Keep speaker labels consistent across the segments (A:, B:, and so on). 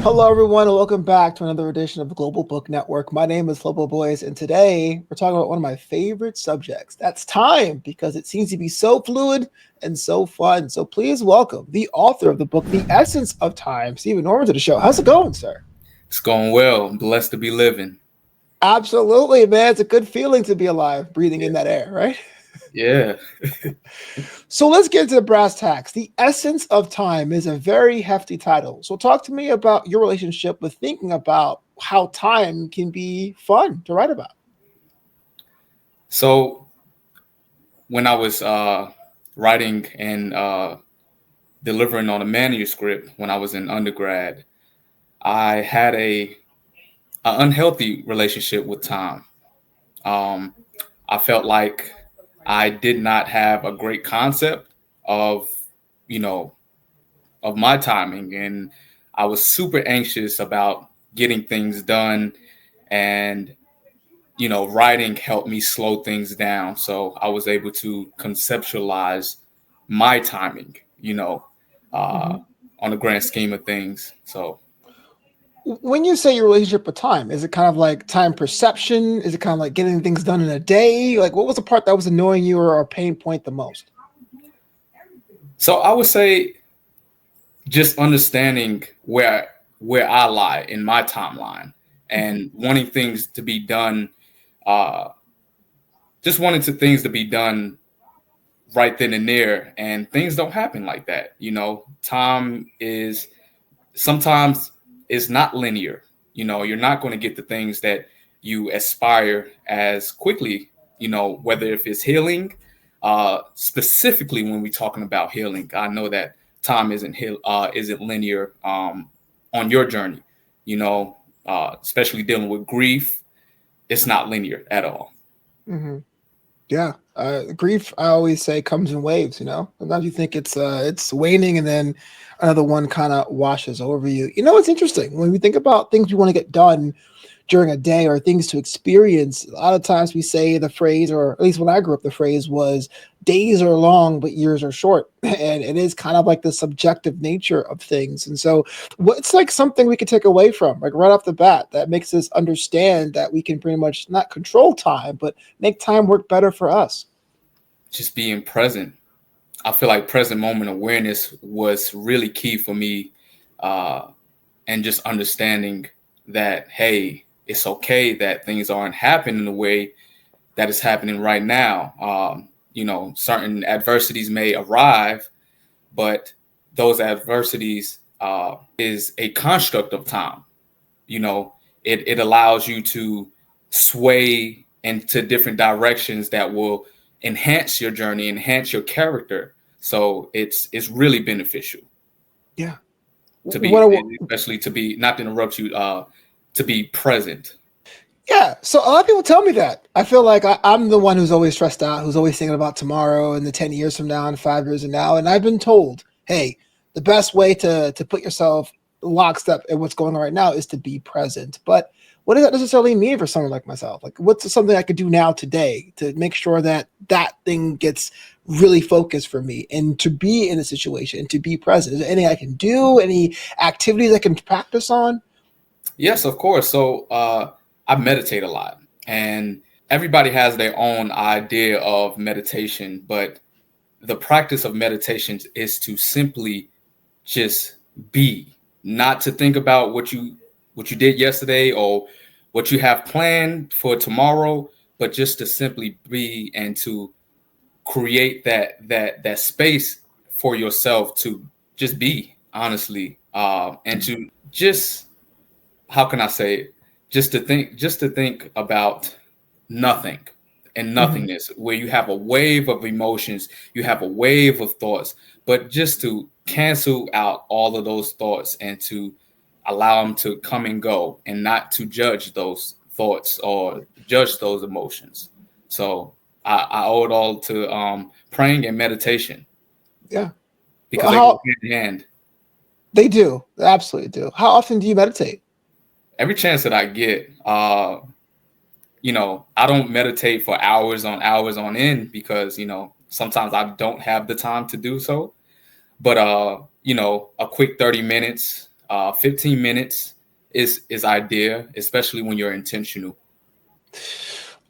A: Hello, everyone, and welcome back to another edition of the Global Book Network. My name is Flobo Boys, and today we're talking about one of my favorite subjects. That's time, because it seems to be so fluid and so fun. So please welcome the author of the book, The Essence of Time, StephenGNorman, to the show. How's it going, sir?
B: It's going well. I'm blessed to be living.
A: Absolutely, man. It's a good feeling to be alive, breathing
B: Yeah.
A: in that air, right?
B: Yeah.
A: So let's get into the brass tacks. The Essence of Time is a very hefty title. So talk to me about your relationship with thinking about how time can be fun to write about.
B: So when I was writing and delivering on a manuscript when I was in undergrad, I had a unhealthy relationship with time. Um, I felt like I did not have a great concept of, you know, of my timing, and I was super anxious about getting things done. And writing helped me slow things down. So I was able to conceptualize my timing, uh,
A: Mhm.
B: on the grand scheme of things. So,
A: When you say your relationship with time, is it kind of like time perception? Is it kind of like getting things done in a day? Like, what was the part that was annoying you or a pain point the most?
B: so I would say just understanding where I lie in my timeline
A: Mhm.
B: and wanting things to be done, uh, just wanting things to be done right then and there, and things don't happen like that. Time is sometimes it's not linear. You're not going to get the things that you aspire as quickly. Whether if it's healing, specifically when we're talking about healing, I know that time isn't linear on your journey. Especially dealing with grief, it's not linear at all.
A: Mhm. Yeah, grief, I always say, comes in waves. Sometimes you think it's waning, and then another one kind of washes over you. It's interesting when we think about things we want to get done during a day or things to experience. A lot of times we say the phrase, or at least when I grew up, the phrase was days are long, but years are short. And it is kind of like the subjective nature of things. And so, what's like something we could take away from, like right off the bat, that makes us understand that we can pretty much not control time, but make time work better for us?
B: Just being present. I feel like present moment awareness was really key for me, uh, and just understanding that, hey, it's okay that things aren't happening the way that is happening right now. Certain adversities may arrive, but those adversities is a construct of time. It allows you to sway into different directions that will enhance your journey, enhance your character. So it's really beneficial
A: Yeah.
B: to
A: What
B: be,
A: I,
B: especially to be, not to interrupt you, to be present.
A: Yeah, so a lot of people tell me that. I feel like I'm the one who's always stressed out, who's always thinking about tomorrow and the 10 years from now and 5 years from now. And I've been told, hey, the best way to put yourself lockstep in what's going on right now is to be present. But what does that necessarily mean for someone like myself? Like, what's something I could do now today to make sure that that thing gets really focused for me and to be in a situation and to be present? Is there anything I can do? Any activities I can practice on?
B: Yes, of course. So I meditate a lot, and everybody has their own idea of meditation, but the practice of meditation is to simply just be, not to think about what you did yesterday or what you have planned for tomorrow, but just to simply be and to create that space for yourself to just be, honestly, and to just, how can I say it? Just to think about nothing and
A: Mm-hmm.
B: nothingness, where you have a wave of emotions, you have a wave of thoughts, but just to cancel out all of those thoughts and to allow them to come and go, and not to judge those thoughts or judge those emotions. So I owe it all to praying and meditation,
A: Yeah.
B: because they go
A: How
B: hand in hand.
A: They do. They absolutely do. How often do you meditate?
B: Every chance that I get, I don't meditate for hours on end, because, sometimes I don't have the time to do so. But, a quick 30 minutes, 15 minutes is ideal, especially when you're intentional.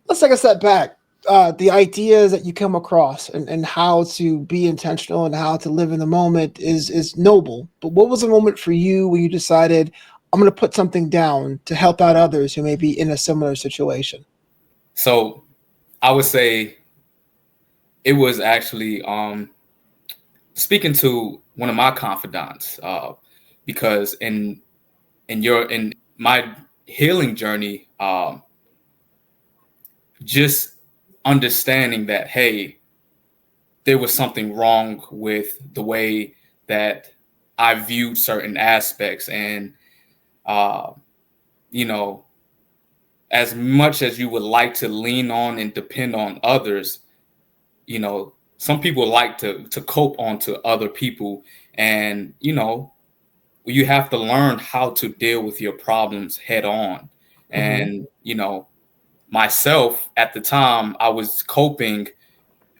A: Let's take a step back. The ideas that you come across and how to be intentional and how to live in the moment is noble. But what was the moment for you when you decided I'm going to put something down to help out others who may be in a similar situation?
B: So I would say it was actually speaking to one of my confidants, because in my healing journey, just understanding that, hey, there was something wrong with the way that I viewed certain aspects, and uh, you know, as much as you would like to lean on and depend on others, some people like to cope onto other people, and you have to learn how to deal with your problems head on.
A: Mm-hmm.
B: And myself at the time, I was coping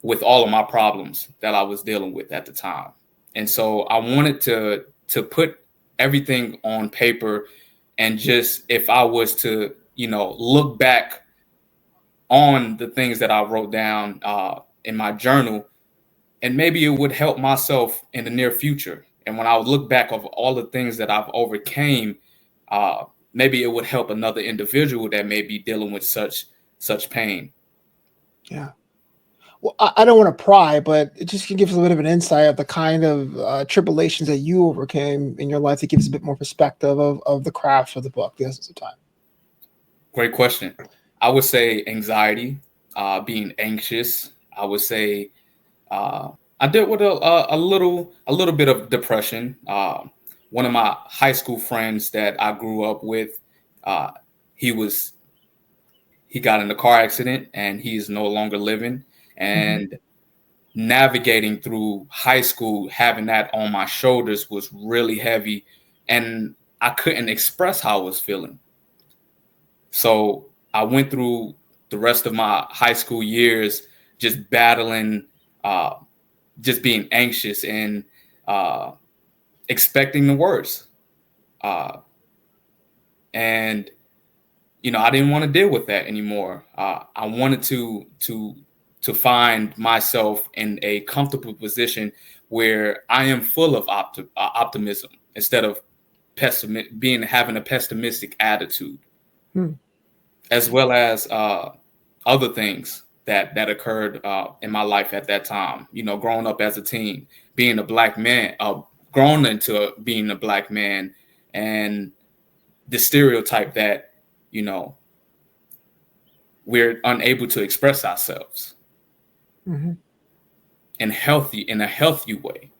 B: with all of my problems that I was dealing with at the time. And so I wanted to put everything on paper, and just, if I was to, look back on the things that I wrote down in my journal, and maybe it would help myself in the near future. And when I would look back of all the things that I've overcame, uh, maybe it would help another individual that may be dealing with such pain.
A: Yeah. Well, I don't want to pry, but it just can give us a bit of an insight of the kind of tribulations that you overcame in your life that gives a bit more perspective of the craft of the book, the essence of time.
B: Great question. I would say anxiety, being anxious. I would say I dealt with a little bit of depression. One of my high school friends that I grew up with, uh, he was he got in a car accident and he is no longer living.
A: Mm-hmm.
B: And navigating through high school, having that on my shoulders was really heavy, and I couldn't express how I was feeling. So I went through the rest of my high school years just battling, uh, just being anxious and uh, expecting the worst. Uh, and I didn't want to deal with that anymore. I wanted to find myself in a comfortable position where I am full of optimism instead of having a pessimistic attitude,
A: Hmm.
B: as well as other things that occurred in my life at that time. Growing up as a teen, being a black man, grown into being a black man, and the stereotype that you know we're unable to express ourselves
A: Mm-hmm.
B: in a healthy way,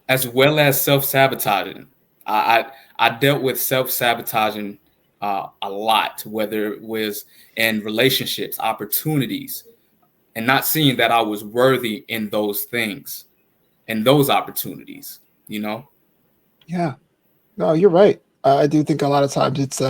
B: as well as self-sabotaging. I dealt with self-sabotaging a lot, whether it was in relationships, opportunities, and not seeing that I was worthy in those things and those opportunities,
A: Yeah. No, you're right. I do think a lot of times it's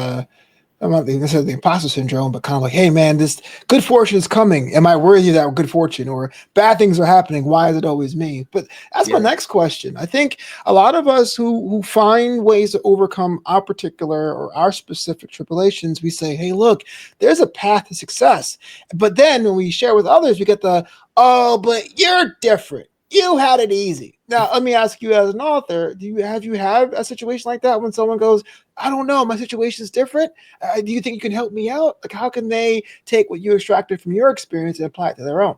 A: I'm not necessarily the imposter syndrome, but kind of like, hey man, this good fortune is coming. Am I worthy of that good fortune? Or bad things are happening. Why is it always me? But that's my
B: Yeah.
A: next question. I think a lot of us who find ways to overcome our particular or our specific tribulations, we say, hey, look, there's a path to success. But then when we share with others, we get the, oh, but you're different. You had it easy. Now, let me ask you, as an author, do you have a situation like that when someone goes, I don't know, my situation is different? Do you think you can help me out? Like, how can they take what you extracted from your experience and apply it to their own?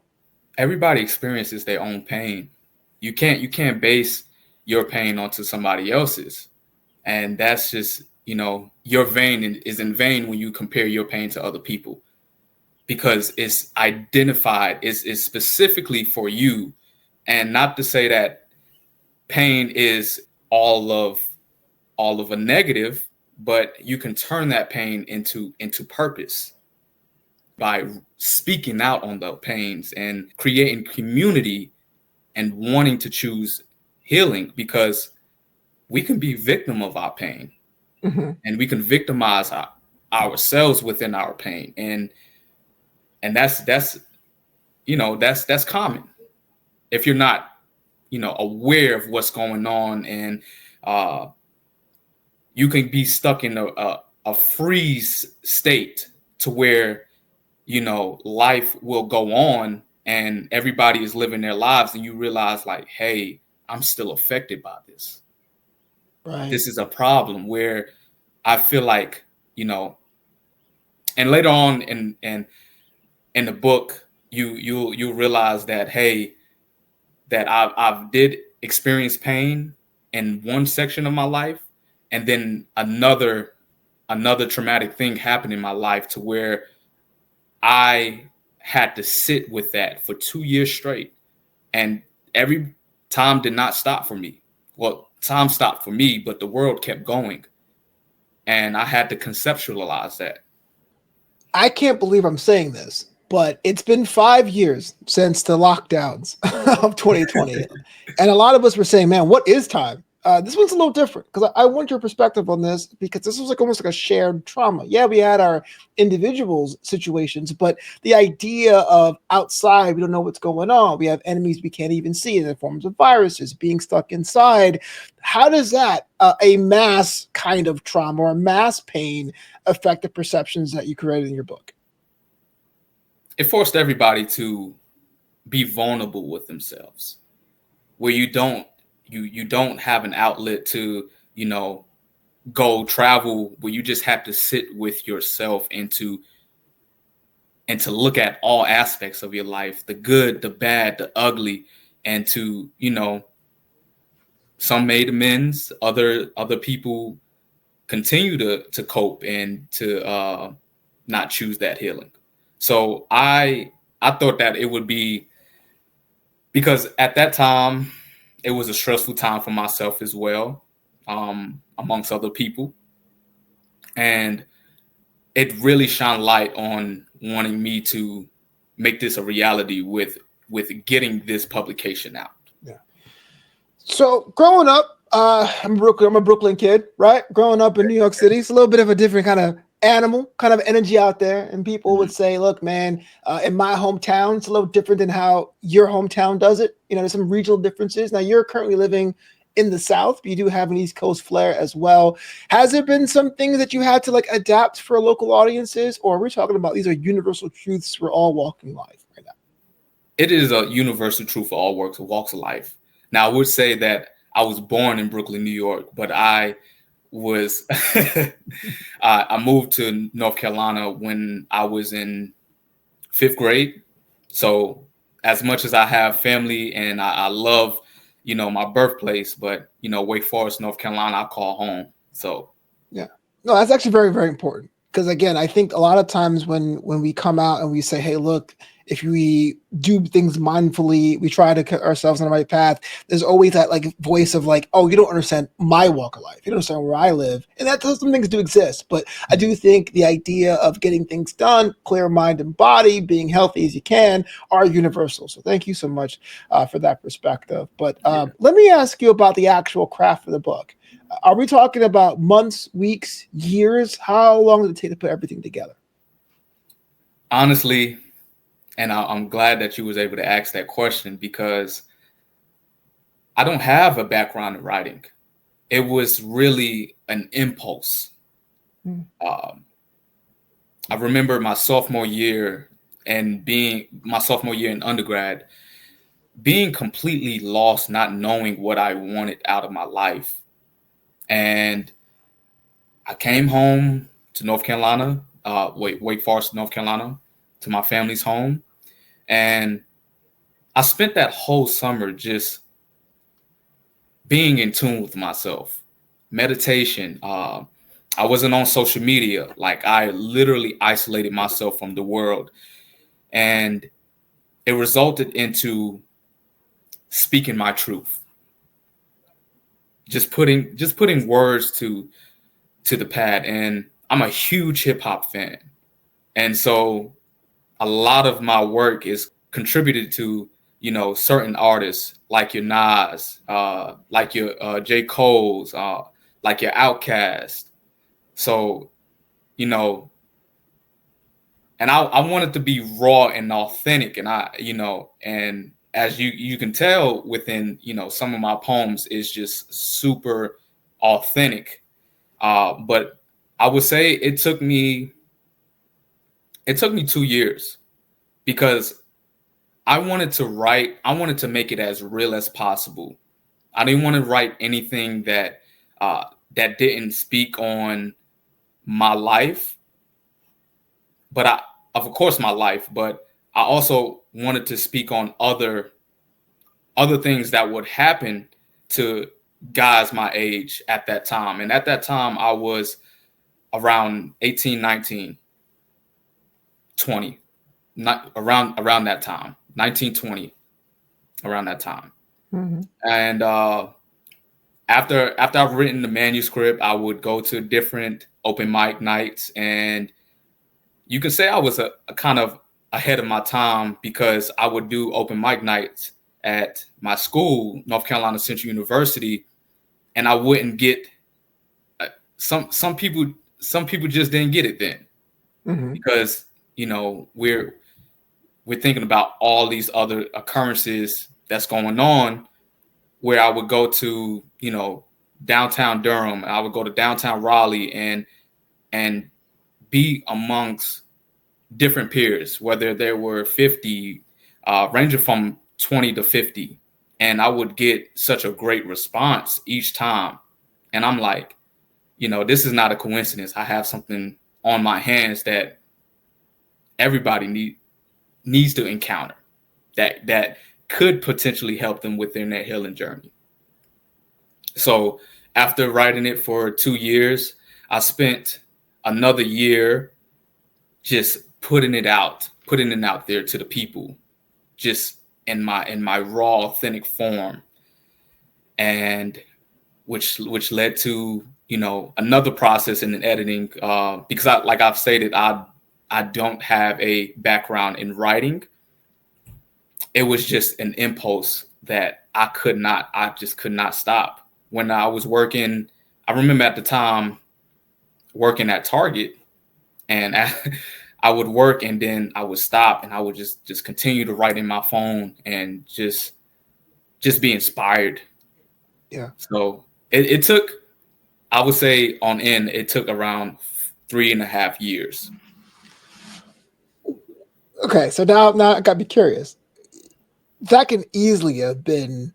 B: Everybody experiences their own pain. You can't base your pain onto somebody else's. And that's just, your vein is in vain when you compare your pain to other people, because it's identified, it's specifically for you. And not to say that pain is all of all of a negative, but you can turn that pain into purpose by speaking out on the pains and creating community and wanting to choose healing, because we can be victim of our pain,
A: Mm-hmm.
B: and we can victimize ourselves within our pain, and that's common if you're not aware of what's going on, and uh you can be stuck in a freeze state to where, life will go on and everybody is living their lives, and you realize like, hey, I'm still affected by this.
A: Right.
B: This is a problem where I feel like, and later on in the book, you'll realize that, hey, that I've did experience pain in one section of my life, and then another traumatic thing happened in my life to where I had to sit with that for 2 years straight. And every time did not stop for me. Well, time stopped for me, but the world kept going. And I had to conceptualize that.
A: I can't believe I'm saying this, but it's been 5 years since the lockdowns of 2020. And a lot of us were saying, man, what is time? This one's a little different because I want your perspective on this, because this was like almost like a shared trauma. Yeah, we had our individuals situations, but the idea of outside, we don't know what's going on. We have enemies we can't even see in the forms of viruses, being stuck inside. How does that, a mass kind of trauma or mass pain, affect the perceptions that you created in your book?
B: It forced everybody to be vulnerable with themselves, where you don't have an outlet to, go travel, where you just have to sit with yourself and to look at all aspects of your life, the good, the bad, the ugly, and to, some made amends, other people continue to cope and to not choose that healing. So I thought that it would be, because at that time it was a stressful time for myself as well, amongst other people, and it really shined light on wanting me to make this a reality with getting this publication out.
A: Yeah. So growing up, I'm a Brooklyn kid, right? Growing up in New York City, it's a little bit of a different kind of animal, kind of energy out there. And people would
B: Mhm.
A: say, look, man, in my hometown, it's a little different than how your hometown does it. There's some regional differences. Now, you're currently living in the South, but you do have an East Coast flair as well. Has there been some things that you had to like adapt for local audiences, or are we talking about these are universal truths we're all walking life right now?
B: It is a universal truth for all walks of life. Now, I would say that I was born in Brooklyn, New York, but I was I moved to North Carolina when I was in fifth grade. So as much as I have family and I love, my birthplace, but Wake Forest, North Carolina, I call home. So
A: Yeah. No, that's actually very, very important. Because again, I think a lot of times when we come out and we say, "Hey, look, if we do things mindfully, we try to put ourselves on the right path." There's always that like voice of like, "Oh, you don't understand my walk of life. You don't understand where I live," and that some things do exist. But I do think the idea of getting things done, clear mind and body, being healthy as you can, are universal. So thank you so much for that perspective. But
B: yeah,
A: let me ask you about the actual craft of the book. Are we talking about months, weeks, years? How long did it take to put everything together?
B: honestly, and I'm glad that you was able to ask that question, because I don't have a background in writing. It was really an impulse.
A: Mm.
B: Um, I remember my sophomore year, and being my sophomore year in undergrad, being completely lost, not knowing what I wanted out of my life. And I came home to North Carolina, Wake Forest, North Carolina, to my family's home. And I spent that whole summer just being in tune with myself, meditation. I wasn't on social media. Like, I literally isolated myself from the world. And it resulted into speaking my truth, just putting words to the pad. And I'm a huge hip hop fan, and so a lot of my work is contributed to, certain artists like your Nas, like your J. Cole's, like your Outkast. So, you know, and I want it to be raw and authentic, and and as you can tell within, some of my poems is just super authentic. But I would say it took me 2 years because I wanted to write. I wanted to make it as real as possible. I didn't want to write anything uh, that didn't speak on my life, but of course, my life. But I also wanted to speak on other things that would happen to guys my age at that time. And at that time, I was around 18, 19, 20, not around that time, 19, 20, around that time.
A: Mm-hmm.
B: And after I've written the manuscript, I would go to different open mic nights, and you can say I was a kind of ahead of my time because I would do open mic nights at my school, North Carolina Central University, and I wouldn't get some people. Some people just didn't get it then
A: Mm-hmm.
B: because we're thinking about all these other occurrences that's going on. Where I would go to downtown Durham, I would go to downtown Raleigh and be amongst different peers, whether there were 50, ranging from 20 to 50. And I would get such a great response each time. And I'm like, this is not a coincidence. I have something on my hands that everybody needs to encounter that could potentially help them within their healing journey. So after writing it for 2 years, I spent another year just putting it out there to the people, just in my raw, authentic form, and which led to another process in editing, because like I've stated, I don't have a background in writing. It was just an impulse that I just could not stop. When I was working, I remember at the time working at Target, and I would work and then I would stop and I would just continue to write in my phone and just be inspired.
A: Yeah.
B: So it took, I would say on end, it took around 3.5 years.
A: Okay, so now I got to be curious. That can easily have been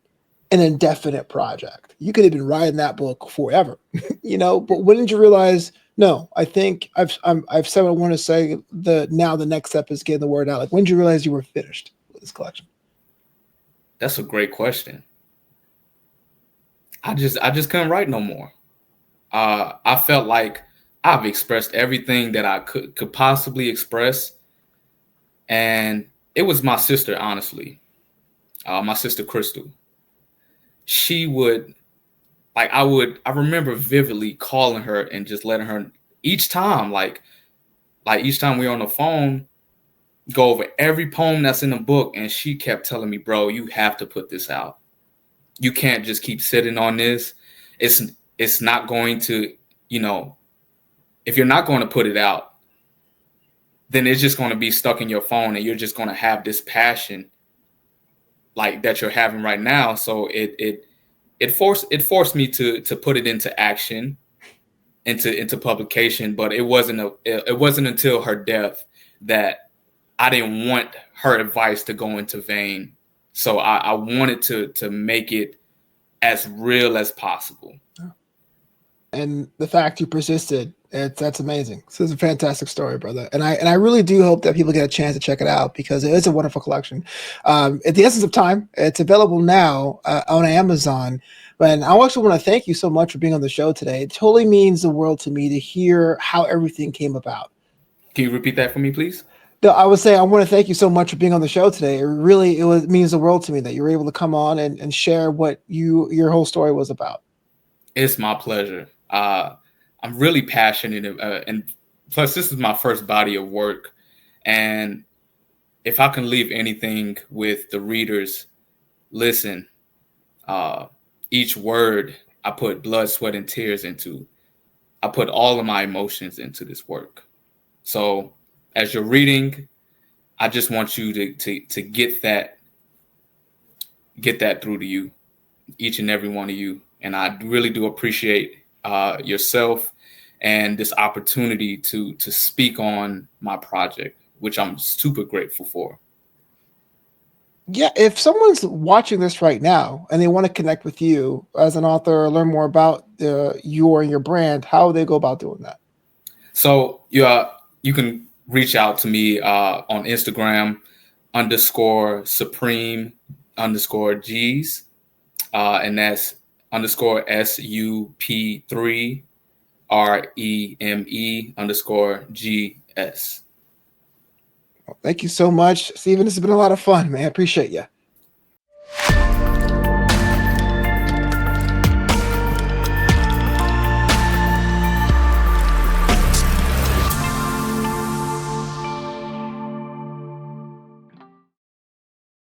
A: an indefinite project. You could have been writing that book forever, But when did you realize? No, I think I've said what I want to say. The next step is getting the word out. Like, when did you realize you were finished with this collection?
B: That's a great question. I just couldn't write no more. I felt like I've expressed everything that I could possibly express, and it was my sister, honestly, my sister Crystal. She would I remember vividly calling her and just letting her each time, each time we were on the phone, go over every poem that's in the book, and she kept telling me, "Bro, you have to put this out. You can't just keep sitting on this. It's not going to, if you're not going to put it out, then it's just going to be stuck in your phone, and you're just going to have this passion like that you're having right now." So it forced me to put it into action, into publication. But it wasn't until her death that I didn't want her advice to go into vain. So I wanted to make it as real as possible.
A: And the fact you persisted, that's amazing. So it's a fantastic story, brother. And I really do hope that people get a chance to check it out because it is a wonderful collection. At the essence of time, it's available now on Amazon. And I also want to thank you so much for being on the show today. It totally means the world to me to hear how everything came about.
B: Can you repeat that for me, please?
A: No, I would say I want to thank you so much for being on the show today. It means the world to me that you were able to come on and share what your whole story was about.
B: It's my pleasure. I'm really passionate, and plus, this is my first body of work. And if I can leave anything with the readers, listen. Uh, each word I put blood, sweat, and tears into. I put all of my emotions into this work. So, as you're reading, I just want you to get that through to you, each and every one of you. And I really do appreciate yourself and this opportunity to speak on my project, which I'm super grateful for.
A: Yeah, if someone's watching this right now and they want to connect with you as an author or learn more about you and your brand, how would they go about doing that?
B: So you can reach out to me on Instagram _supreme_G's, and that's _SUP3REME_GS.
A: Well, thank you so much, Stephen. This has been a lot of fun, man. I appreciate you.